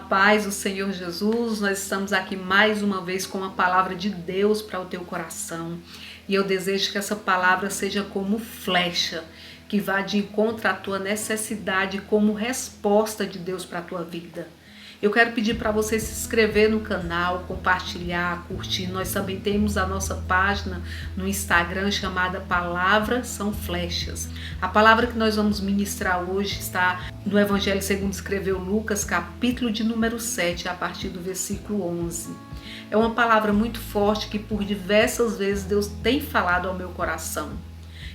paz do Senhor Jesus, nós estamos aqui mais uma vez com a palavra de Deus para o teu coração. E eu desejo que essa palavra seja como flecha, que vá de encontro à tua necessidade como resposta de Deus para a tua vida. Eu quero pedir para você se inscrever no canal, compartilhar, curtir. Nós também temos a nossa página no Instagram chamada Palavras São Flechas. A palavra que nós vamos ministrar hoje está no Evangelho segundo escreveu Lucas, capítulo de número 7, a partir do versículo 11. É uma palavra muito forte que por diversas vezes Deus tem falado ao meu coração.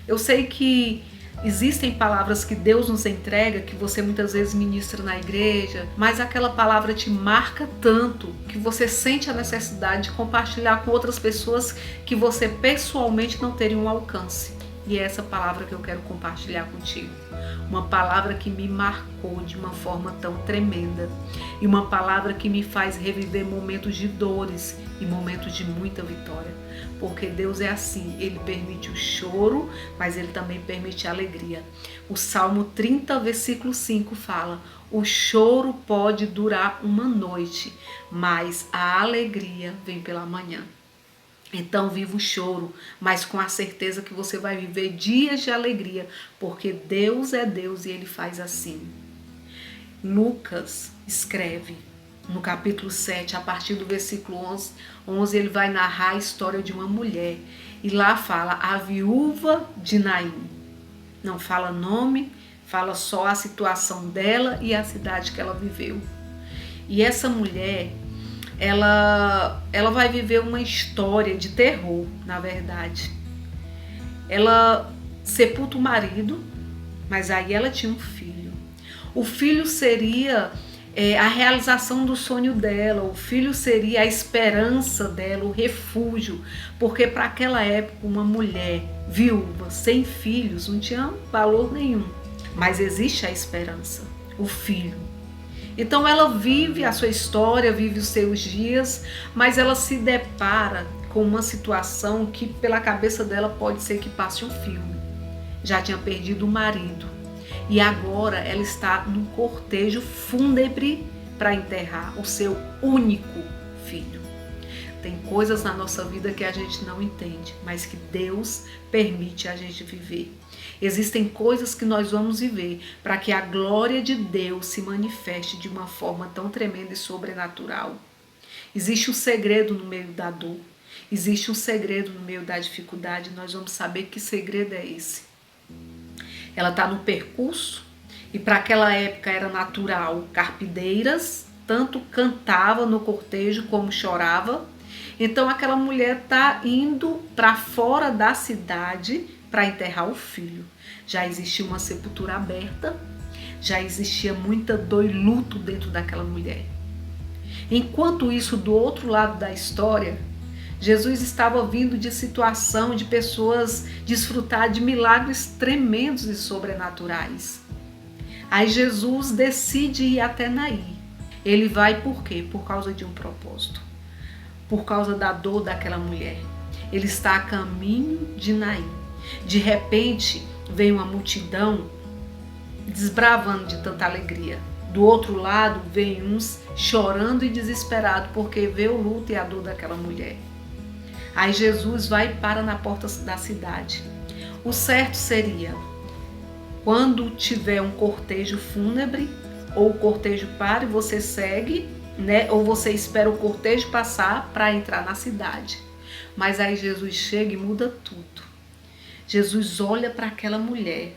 Eu sei que existem palavras que Deus nos entrega, que você muitas vezes ministra na igreja, mas aquela palavra te marca tanto que você sente a necessidade de compartilhar com outras pessoas que você pessoalmente não teria um alcance. E é essa palavra que eu quero compartilhar contigo. Uma palavra que me marcou de uma forma tão tremenda. E uma palavra que me faz reviver momentos de dores e momentos de muita vitória. Porque Deus é assim, Ele permite o choro, mas Ele também permite a alegria. O Salmo 30, versículo 5 fala: o choro pode durar uma noite, mas a alegria vem pela manhã. Então viva o choro, mas com a certeza que você vai viver dias de alegria, porque Deus é Deus e Ele faz assim. Lucas escreve no capítulo 7, a partir do versículo 11, ele vai narrar a história de uma mulher. E lá fala a viúva de Naim. Não fala nome, fala só a situação dela e a cidade que ela viveu. E essa mulher, ela vai viver uma história de terror, na verdade. Ela sepulta o marido, mas aí ela tinha um filho. O filho seria a realização do sonho dela, o filho seria a esperança dela, o refúgio, porque para aquela época uma mulher viúva, sem filhos, não tinha valor nenhum, mas existe a esperança, o filho. Então ela vive a sua história, vive os seus dias, mas ela se depara com uma situação que pela cabeça dela pode ser que passe um filme. Já tinha perdido o marido e agora ela está num cortejo fúnebre para enterrar o seu único filho. Tem coisas na nossa vida que a gente não entende, mas que Deus permite a gente viver. Existem coisas que nós vamos viver para que a glória de Deus se manifeste de uma forma tão tremenda e sobrenatural. Existe um segredo no meio da dor, existe um segredo no meio da dificuldade, nós vamos saber que segredo é esse. Ela está no percurso e para aquela época era natural, carpideiras, tanto cantava no cortejo como chorava. Então aquela mulher está indo para fora da cidade para enterrar o filho. Já existia uma sepultura aberta, já existia muita dor e luto dentro daquela mulher. Enquanto isso, do outro lado da história, Jesus estava vindo de situação de pessoas desfrutar de milagres tremendos e sobrenaturais. Aí Jesus decide ir até Naim. Ele vai por quê? Por causa de um propósito. Por causa da dor daquela mulher. Ele está a caminho de Naim. De repente, vem uma multidão desbravando de tanta alegria. Do outro lado, vem uns chorando e desesperados porque vê o luto e a dor daquela mulher. Aí Jesus vai e para na porta da cidade. O certo seria, quando tiver um cortejo fúnebre, ou o cortejo para e você segue, né? Ou você espera o cortejo passar para entrar na cidade. Mas aí Jesus chega e muda tudo. Jesus olha para aquela mulher.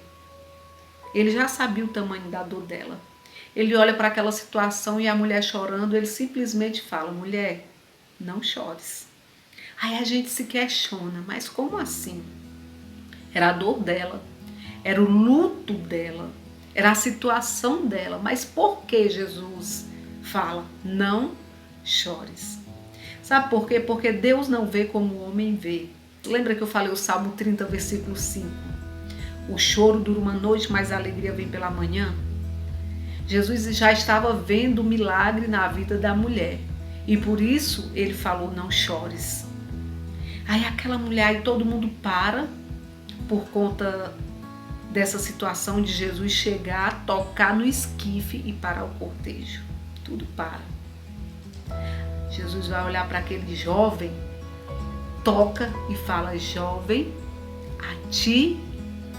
Ele já sabia o tamanho da dor dela. Ele olha para aquela situação e a mulher chorando, ele simplesmente fala: mulher, não chores. Aí a gente se questiona, mas como assim? Era a dor dela, era o luto dela, era a situação dela. Mas por que Jesus fala: não chores? Sabe por quê? Porque Deus não vê como o homem vê. Lembra que eu falei o Salmo 30, versículo 5? O choro dura uma noite, mas a alegria vem pela manhã. Jesus já estava vendo o milagre na vida da mulher. E por isso ele falou: não chores. Aí aquela mulher, aí todo mundo para por conta dessa situação de Jesus chegar, tocar no esquife e parar o cortejo. tudo para. Jesus vai olhar para aquele jovem, toca e fala: jovem, a ti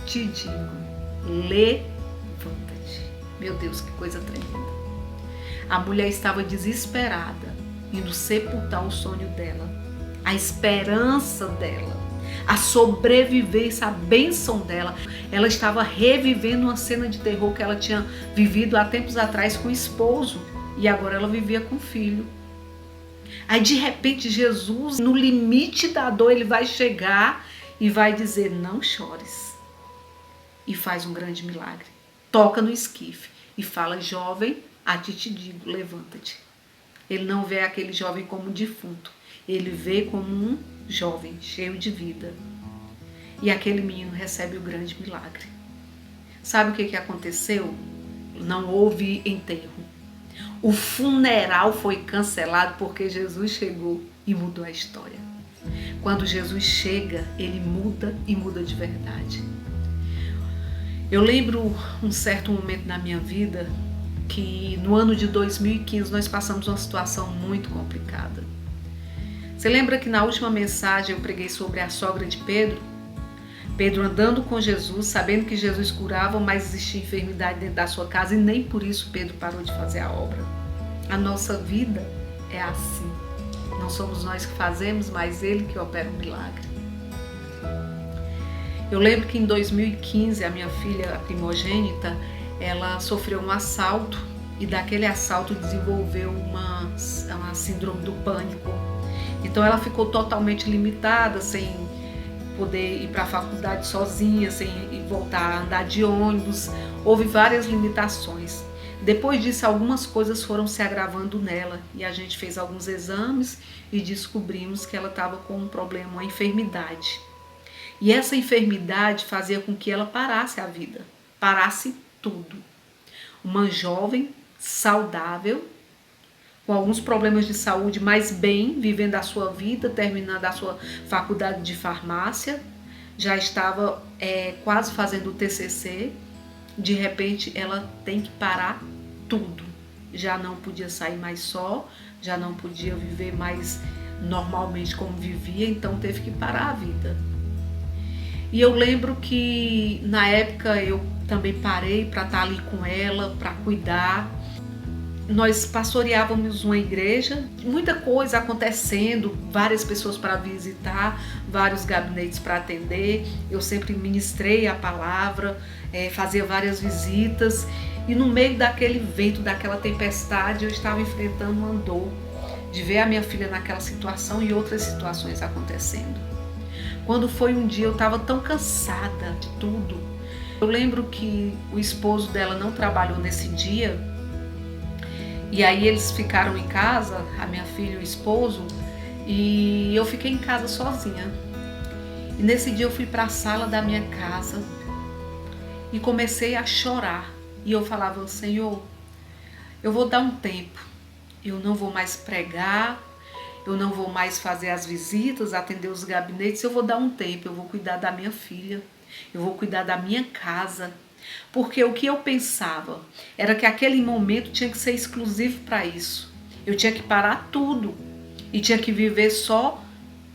te digo, levanta-te. Meu Deus, que coisa tremenda. A mulher estava desesperada, indo sepultar o sonho dela, a esperança dela, a sobrevivência, a bênção dela. Ela estava revivendo uma cena de terror que ela tinha vivido há tempos atrás com o esposo, e agora ela vivia com o filho. Aí de repente Jesus, no limite da dor, ele vai chegar e vai dizer: não chores. E faz um grande milagre. Toca no esquife e fala: jovem, a ti te digo, levanta-te. Ele não vê aquele jovem como um defunto, ele vê como um jovem cheio de vida. E aquele menino recebe o grande milagre. Sabe o que aconteceu? Não houve enterro. O funeral foi cancelado porque Jesus chegou e mudou a história. Quando Jesus chega, ele muda e muda de verdade. Eu lembro um certo momento na minha vida que no ano de 2015 nós passamos uma situação muito complicada. Você lembra que na última mensagem eu preguei sobre a sogra de Pedro? Pedro andando com Jesus, sabendo que Jesus curava, mas existia enfermidade dentro da sua casa e nem por isso Pedro parou de fazer a obra. A nossa vida é assim. Não somos nós que fazemos, mas Ele que opera um milagre. Eu lembro que em 2015 a minha filha, a primogênita, ela sofreu um assalto e daquele assalto desenvolveu uma síndrome do pânico. Então ela ficou totalmente limitada, sem poder ir para a faculdade sozinha, sem voltar a andar de ônibus. Houve várias limitações. Depois disso, algumas coisas foram se agravando nela e a gente fez alguns exames e descobrimos que ela estava com um problema, uma enfermidade. E essa enfermidade fazia com que ela parasse a vida, parasse tudo. Uma jovem saudável, com alguns problemas de saúde, mas bem, vivendo a sua vida, terminando a sua faculdade de farmácia, já estava quase fazendo o TCC. De repente ela tem que parar tudo. Já não podia sair mais só, já não podia viver mais normalmente como vivia, então teve que parar a vida. E eu lembro que na época eu também parei para estar ali com ela, para cuidar. Nós pastoreávamos uma igreja, muita coisa acontecendo, várias pessoas para visitar, vários gabinetes para atender. Eu sempre ministrei a palavra, fazia várias visitas. E no meio daquele vento, daquela tempestade, eu estava enfrentando uma dor de ver a minha filha naquela situação e outras situações acontecendo. Quando foi um dia, eu estava tão cansada de tudo. Eu lembro que o esposo dela não trabalhou nesse dia. E aí eles ficaram em casa, a minha filha e o esposo, e eu fiquei em casa sozinha. E nesse dia eu fui para a sala da minha casa e comecei a chorar. E eu falava: Senhor, eu vou dar um tempo, eu não vou mais pregar, eu não vou mais fazer as visitas, atender os gabinetes, eu vou dar um tempo, eu vou cuidar da minha filha, eu vou cuidar da minha casa. Porque o que eu pensava era que aquele momento tinha que ser exclusivo para isso. Eu tinha que parar tudo e tinha que viver só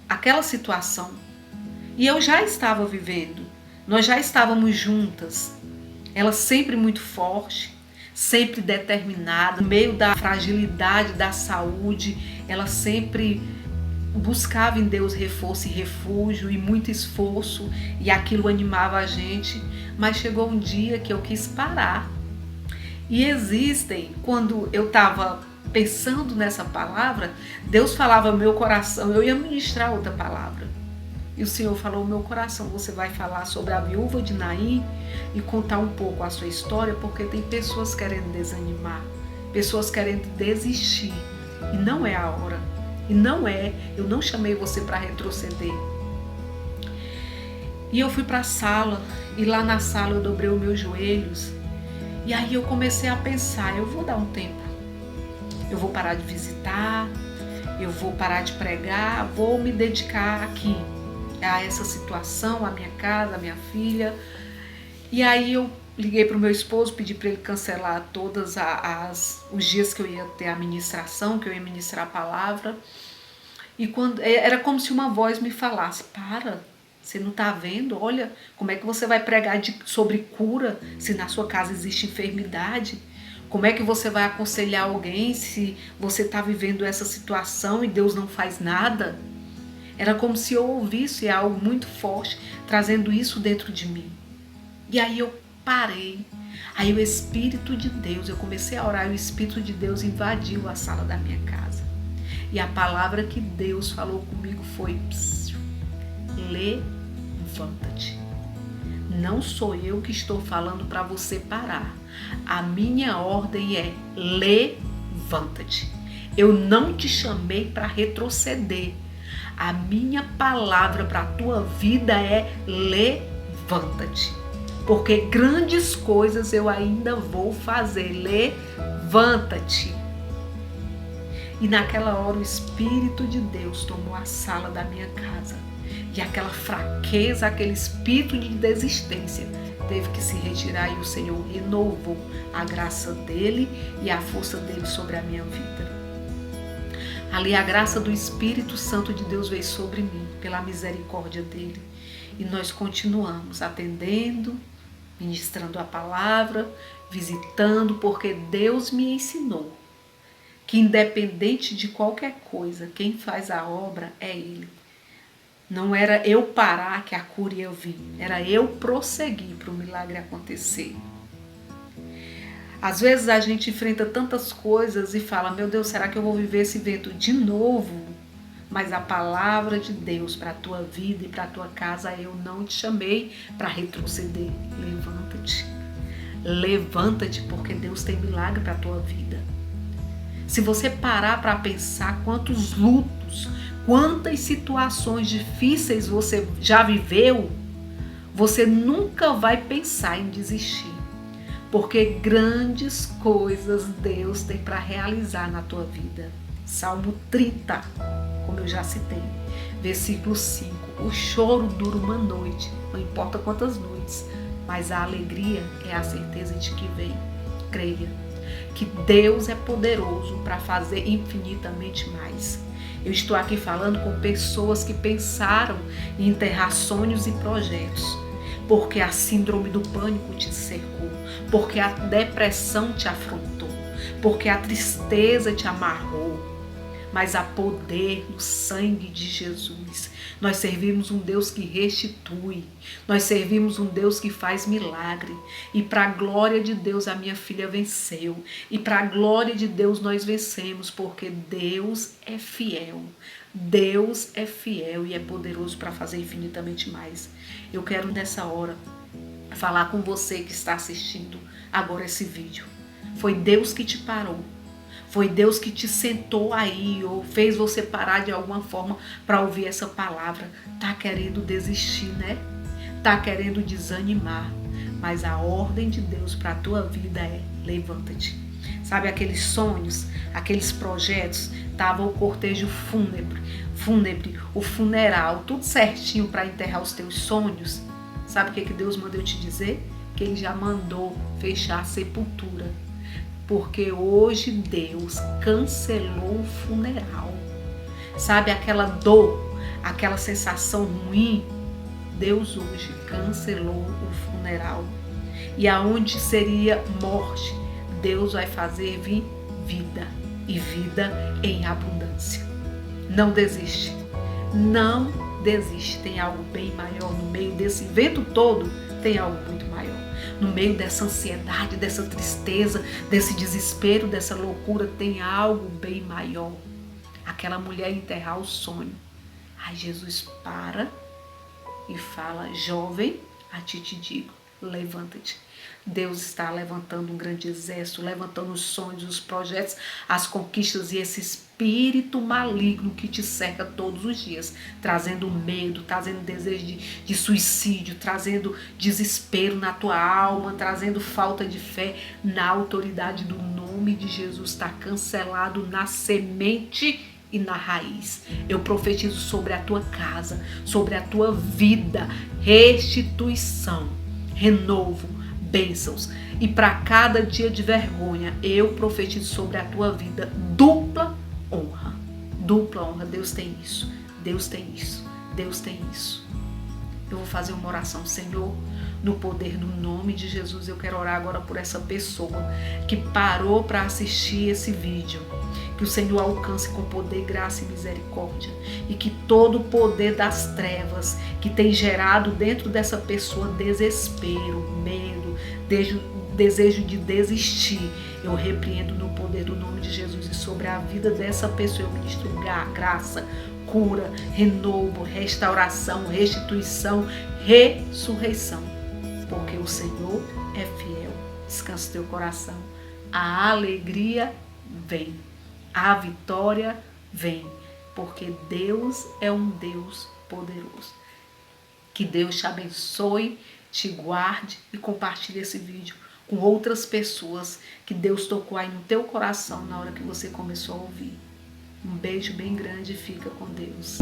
aquela situação. E eu já estava vivendo, nós já estávamos juntas. Ela sempre muito forte, sempre determinada, no meio da fragilidade da saúde, ela sempre buscava em Deus reforço e refúgio e muito esforço, e aquilo animava a gente. Mas chegou um dia que eu quis parar. E quando eu estava pensando nessa palavra, Deus falava no meu coração, eu ia ministrar outra palavra. E o Senhor falou no meu coração: você vai falar sobre a viúva de Naim e contar um pouco a sua história, porque tem pessoas querendo desanimar, pessoas querendo desistir, e não é a hora. E eu não chamei você para retroceder. E eu fui para a sala, e lá na sala eu dobrei os meus joelhos, e aí eu comecei a pensar: eu vou dar um tempo, eu vou parar de visitar, eu vou parar de pregar, vou me dedicar aqui, a essa situação, a minha casa, a minha filha. E aí eu liguei para o meu esposo, pedi para ele cancelar todos os dias que eu ia ter a ministração, que eu ia ministrar a palavra. E era como se uma voz me falasse: para, você não está vendo? Olha, como é que você vai pregar sobre cura se na sua casa existe enfermidade? Como é que você vai aconselhar alguém se você está vivendo essa situação e Deus não faz nada? Era como se eu ouvisse algo muito forte trazendo isso dentro de mim. E aí eu parei. Aí o Espírito de Deus, eu comecei a orar e o Espírito de Deus invadiu a sala da minha casa. E a palavra que Deus falou comigo foi: levanta-te. Não sou eu que estou falando para você parar. A minha ordem é: levanta-te. Eu não te chamei para retroceder. A minha palavra para a tua vida é: levanta-te. Porque grandes coisas eu ainda vou fazer. Levanta-te. E naquela hora o Espírito de Deus tomou a sala da minha casa. E aquela fraqueza, aquele espírito de desistência teve que se retirar e o Senhor renovou a graça dele e a força dele sobre a minha vida. Ali a graça do Espírito Santo de Deus veio sobre mim, pela misericórdia dele. E nós continuamos atendendo, ministrando a palavra, visitando, porque Deus me ensinou que independente de qualquer coisa, quem faz a obra é Ele. Não era eu parar que a cura ia vir, era eu prosseguir para o milagre acontecer. Às vezes a gente enfrenta tantas coisas e fala: meu Deus, será que eu vou viver esse evento de novo? Mas a palavra de Deus para a tua vida e para a tua casa: eu não te chamei para retroceder. Levanta-te. Levanta-te, porque Deus tem milagre para a tua vida. Se você parar para pensar quantos lutos, quantas situações difíceis você já viveu, você nunca vai pensar em desistir. Porque grandes coisas Deus tem para realizar na tua vida. Salmo 30, como eu já citei, versículo 5. O choro dura uma noite, não importa quantas noites, mas a alegria é a certeza de que vem. Creia que Deus é poderoso para fazer infinitamente mais. Eu estou aqui falando com pessoas que pensaram em enterrar sonhos e projetos, porque a síndrome do pânico te cercou, porque a depressão te afrontou, porque a tristeza te amarrou. Mas há poder no sangue de Jesus. Nós servimos um Deus que restitui. Nós servimos um Deus que faz milagre. E para a glória de Deus a minha filha venceu. E para a glória de Deus nós vencemos, porque Deus é fiel. Deus é fiel e é poderoso para fazer infinitamente mais. Eu quero nessa hora falar com você que está assistindo agora esse vídeo. Foi Deus que te parou. Foi Deus que te sentou aí ou fez você parar de alguma forma para ouvir essa palavra. Tá querendo desistir, né? Tá querendo desanimar. Mas a ordem de Deus para a tua vida é: levanta-te. Sabe aqueles sonhos, aqueles projetos? Tava o cortejo fúnebre, o funeral, tudo certinho para enterrar os teus sonhos. Sabe o que Deus mandou eu te dizer? Que Ele já mandou fechar a sepultura. Porque hoje Deus cancelou o funeral. Sabe aquela dor, aquela sensação ruim? Deus hoje cancelou o funeral. E aonde seria morte, Deus vai fazer vir vida. E vida em abundância. Não desiste. Não desiste. Tem algo bem maior no meio desse evento todo. Tem algo muito maior. No meio dessa ansiedade, dessa tristeza, desse desespero, dessa loucura, tem algo bem maior. Aquela mulher enterrar o sonho. Aí Jesus para e fala: jovem, a ti te digo, levanta-te. Deus está levantando um grande exército, levantando os sonhos, os projetos, as conquistas e esse espírito maligno que te cerca todos os dias, trazendo medo, trazendo desejo de suicídio, trazendo desespero na tua alma, trazendo falta de fé. Na autoridade do nome de Jesus está cancelado na semente e na raiz. Eu profetizo sobre a tua casa, sobre a tua vida, restituição, renovo, bênçãos. E para cada dia de vergonha, eu profetizo sobre a tua vida dupla honra. Dupla honra. Deus tem isso. Deus tem isso. Deus tem isso. Eu vou fazer uma oração, Senhor, no poder do nome de Jesus. Eu quero orar agora por essa pessoa que parou para assistir esse vídeo. Que o Senhor alcance com poder, graça e misericórdia. E que todo o poder das trevas que tem gerado dentro dessa pessoa desespero, medo, desejo de desistir, eu repreendo no poder do nome de Jesus. E sobre a vida dessa pessoa eu ministro graça, cura, renovo, restauração, restituição, ressurreição. Porque o Senhor é fiel. Descansa o teu coração. A alegria vem. A vitória vem. Porque Deus é um Deus poderoso. Que Deus te abençoe, te guarde e compartilhe esse vídeo com outras pessoas que Deus tocou aí no teu coração na hora que você começou a ouvir. Um beijo bem grande e fica com Deus.